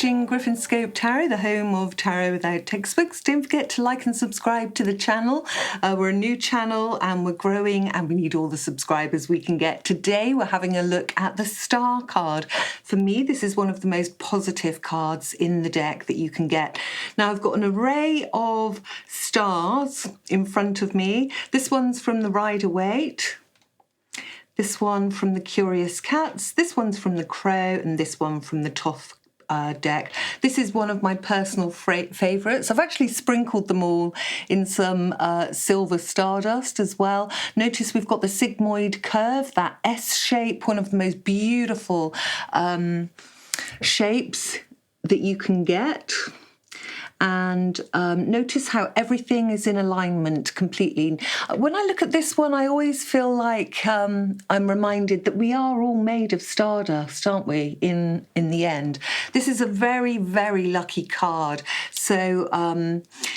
watching Griffinscope Tarot, the home of tarot without textbooks. Don't forget to like and subscribe to the channel. We're a new channel and we're growing and we need all the subscribers we can get. Today we're having a look at the Star card. For me, this is one of the most positive cards in the deck that you can get. Now I've got an array of stars in front of me. This one's from the Rider-Waite. This one from the Curious Cats, this one's from the Crow, and this one from the Toth deck. This is one of my personal favourites. I've actually sprinkled them all in some silver stardust as well. Notice we've got the sigmoid curve, that S shape, one of the most beautiful shapes that you can get. And notice how everything is in alignment completely. When I look at this one, I always feel like I'm reminded that we are all made of stardust, aren't we, in the end? This is a very, very lucky card. So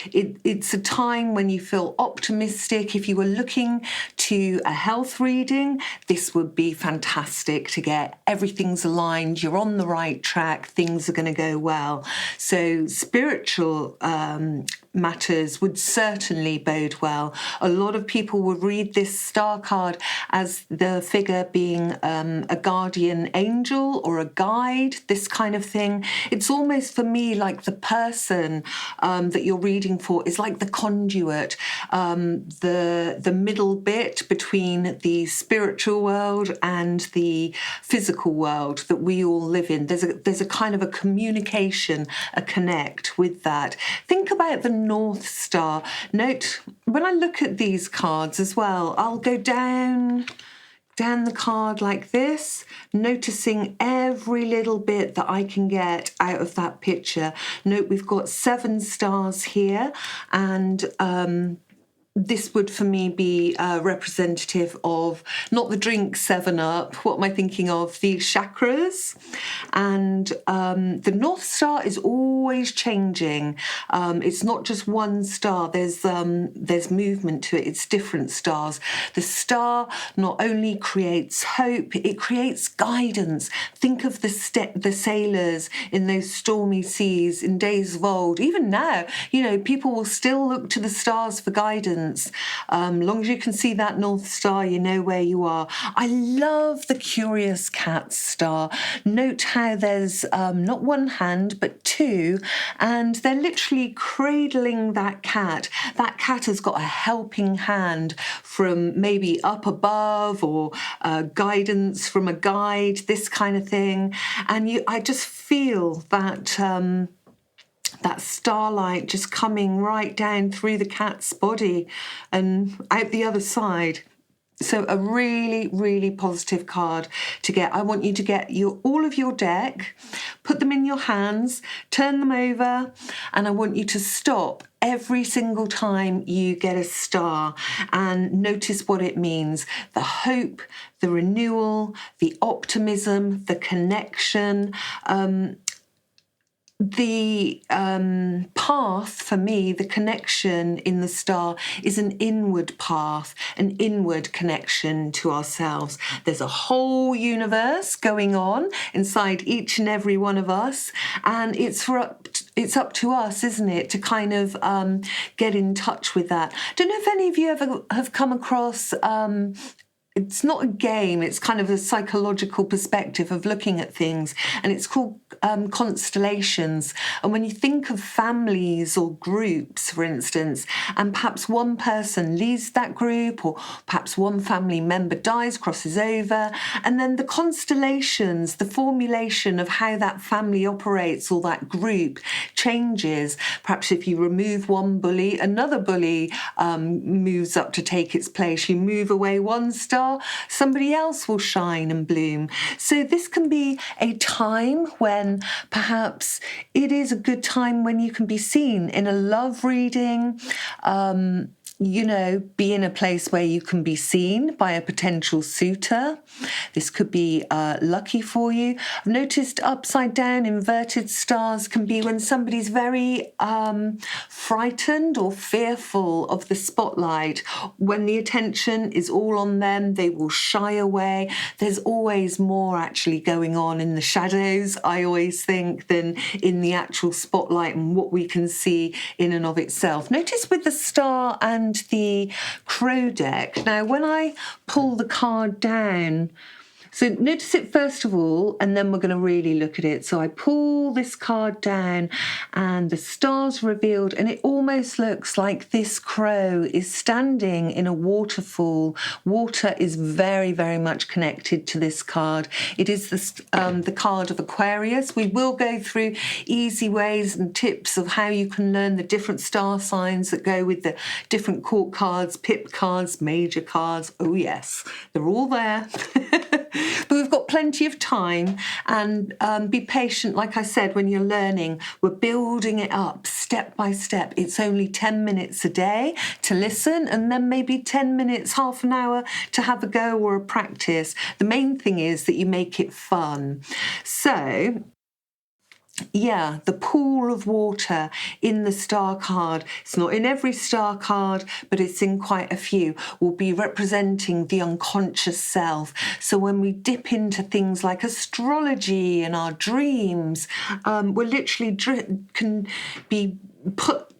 it's a time when you feel optimistic. If you were looking to a health reading, this would be fantastic to get. Everything's aligned, you're on the right track, things are going to go well. So spiritual matters would certainly bode well. A lot of people would read this star card as the figure being a guardian angel or a guide, this kind of thing. It's almost for me like the person that you're reading for is like the conduit, the middle bit between the spiritual world and the physical world that we all live in. There's a kind of a communication, a connect with that. Think about the North Star. Note, when I look at these cards as well, I'll go down the card like this, noticing every little bit that I can get out of that picture. Note we've got 7 stars here, and this would for me be representative of not the drink 7-Up, what am I thinking of? The chakras. And the North Star is always changing. It's not just one star, there's movement to it, it's different stars. The star not only creates hope, it creates guidance. Think of the sailors in those stormy seas in days of old. Even now, you know, people will still look to the stars for guidance. Long as you can see that North Star, you know where you are. I love the Curious Cat star. Note how there's not one hand, but 2, and they're literally cradling that cat. That cat has got a helping hand from maybe up above or guidance from a guide, this kind of thing. And I just feel that that starlight just coming right down through the cat's body and out the other side. So a really, really positive card to get. I want you to get all of your deck, put them in your hands, turn them over, and I want you to stop every single time you get a star and notice what it means. The hope, the renewal, the optimism, the connection, the path for me, the connection in the star is an inward path, an inward connection to ourselves. There's a whole universe going on inside each and every one of us, and it's up to us, isn't it, to kind of get in touch with that. Don't know if any of you ever have come across it's not a game, it's kind of a psychological perspective of looking at things, and it's called constellations. And when you think of families or groups, for instance, and perhaps one person leaves that group, or perhaps one family member dies, crosses over, and then the constellations, the formulation of how that family operates or that group changes. Perhaps if you remove one bully, another bully moves up to take its place. You move away one star, somebody else will shine and bloom. So this can be a time when perhaps it is a good time when you can be seen in a love reading, Be in a place where you can be seen by a potential suitor. This could be lucky for you. I've noticed upside down inverted stars can be when somebody's very frightened or fearful of the spotlight. When the attention is all on them, they will shy away. There's always more actually going on in the shadows, I always think, than in the actual spotlight and what we can see in and of itself. Notice with the star and the crow deck. Now, when I pull the card down, so notice it first of all, and then we're going to really look at it. So I pull this card down and the star's revealed, and it almost looks like this crow is standing in a waterfall. Water is very, very much connected to this card. It is the card of Aquarius. We will go through easy ways and tips of how you can learn the different star signs that go with the different court cards, pip cards, major cards. Oh yes, they're all there. But we've got plenty of time, and be patient. Like I said, when you're learning, we're building it up step by step. It's only 10 minutes a day to listen, and then maybe 10 minutes, half an hour to have a go or a practice. The main thing is that you make it fun. So yeah, the pool of water in the star card, it's not in every star card, but it's in quite a few, will be representing the unconscious self. So when we dip into things like astrology and our dreams, we're literally can be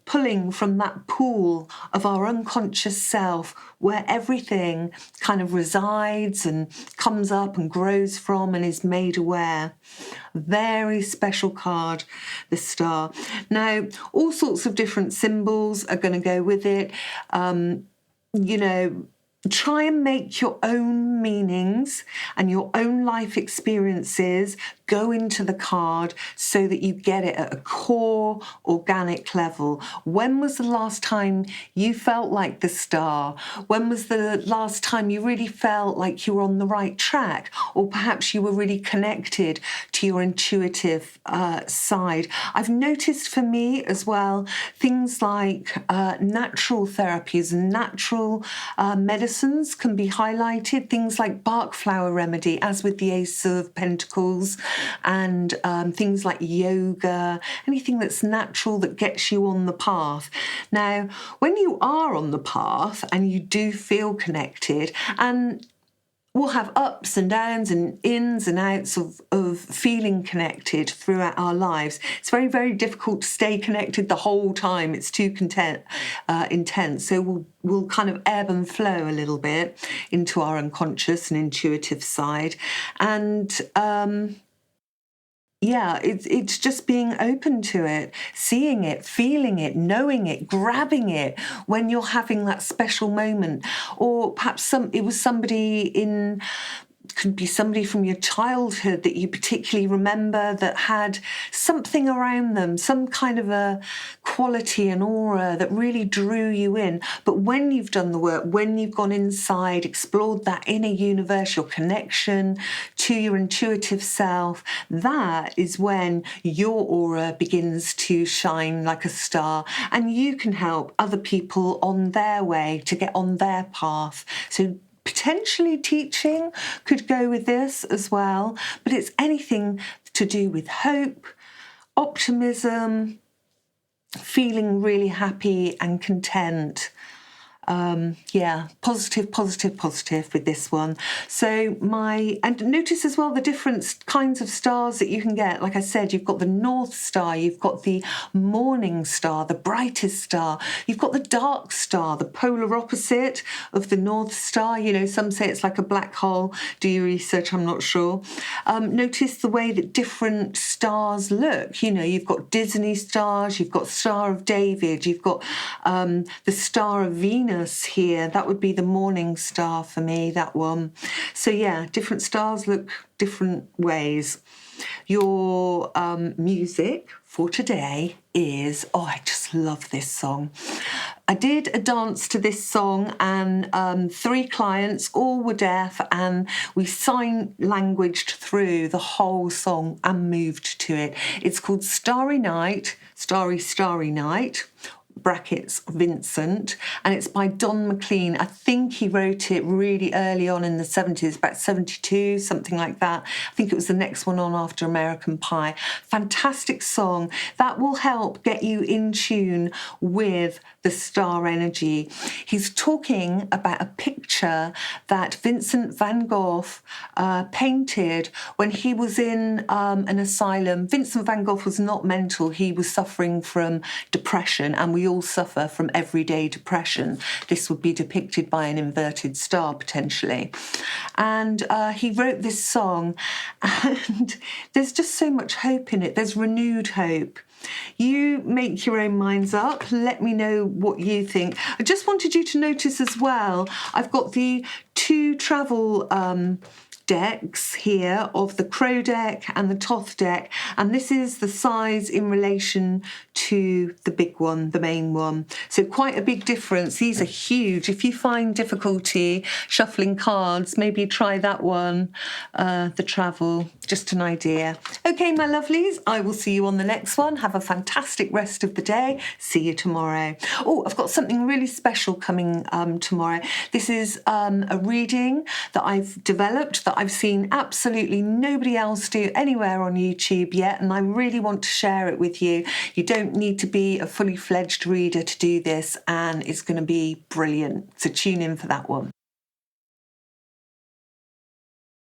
pulling from that pool of our unconscious self where everything kind of resides and comes up and grows from and is made aware. Very special card, the star. Now, all sorts of different symbols are going to go with it. Try and make your own meanings and your own life experiences go into the card so that you get it at a core organic level. When was the last time you felt like the star? When was the last time you really felt like you were on the right track? Or perhaps you were really connected to your intuitive side. I've noticed for me as well, things like natural therapies and natural medicines can be highlighted. Things like Bach flower remedy, as with the Ace of Pentacles, and things like yoga, anything that's natural that gets you on the path. Now, when you are on the path and you do feel connected, and we'll have ups and downs and ins and outs of feeling connected throughout our lives. It's very, very difficult to stay connected the whole time. It's too intense. So we'll kind of ebb and flow a little bit into our unconscious and intuitive side. And it's just being open to it, seeing it, feeling it, knowing it, grabbing it when you're having that special moment. Or perhaps it was somebody could be somebody from your childhood that you particularly remember that had something around them, some kind of a quality, an aura that really drew you in. But when you've done the work, when you've gone inside, explored that inner universe, your connection to your intuitive self, that is when your aura begins to shine like a star, and you can help other people on their way to get on their path. So potentially teaching could go with this as well, but it's anything to do with hope, optimism, feeling really happy and content. Positive with this one. So and notice as well the different kinds of stars that you can get. Like I said, you've got the North Star, you've got the Morning Star, the brightest star, you've got the Dark Star, the polar opposite of the North Star. Some say it's like a black hole. Do your research, I'm not sure. Notice the way that different stars look. You've got Disney stars, you've got Star of David, you've got the Star of Venus here. That would be the Morning Star for me, that one. So yeah, different stars look different ways. Your music for today is, I just love this song. I did a dance to this song, and 3 clients, all were deaf, and we sign languaged through the whole song and moved to it. It's called Starry Night, Starry Starry Night, brackets Vincent, and it's by Don McLean. I think he wrote it really early on in the 70s, about 72, something like that. I think it was the next one on after American Pie. Fantastic song that will help get you in tune with the star energy. He's talking about a picture that Vincent van Gogh painted when he was in an asylum. Vincent van Gogh was not mental, he was suffering from depression, and we all suffer from everyday depression. This would be depicted by an inverted star potentially. And he wrote this song, and there's just so much hope in it. There's renewed hope. You make your own minds up. Let me know what you think. I just wanted you to notice as well, I've got the two travel decks here of the Crow deck and the Toth deck, and this is the size in relation to the big one, the main one. So quite a big difference. These are huge. If you find difficulty shuffling cards, maybe try that one, the travel, just an idea. Okay, my lovelies, I will see you on the next one. Have a fantastic rest of the day. See you tomorrow. Oh, I've got something really special coming tomorrow. This is a reading that I've developed that I've seen absolutely nobody else do anywhere on YouTube yet, and I really want to share it with you. You don't need to be a fully fledged reader to do this, and it's going to be brilliant. So tune in for that one.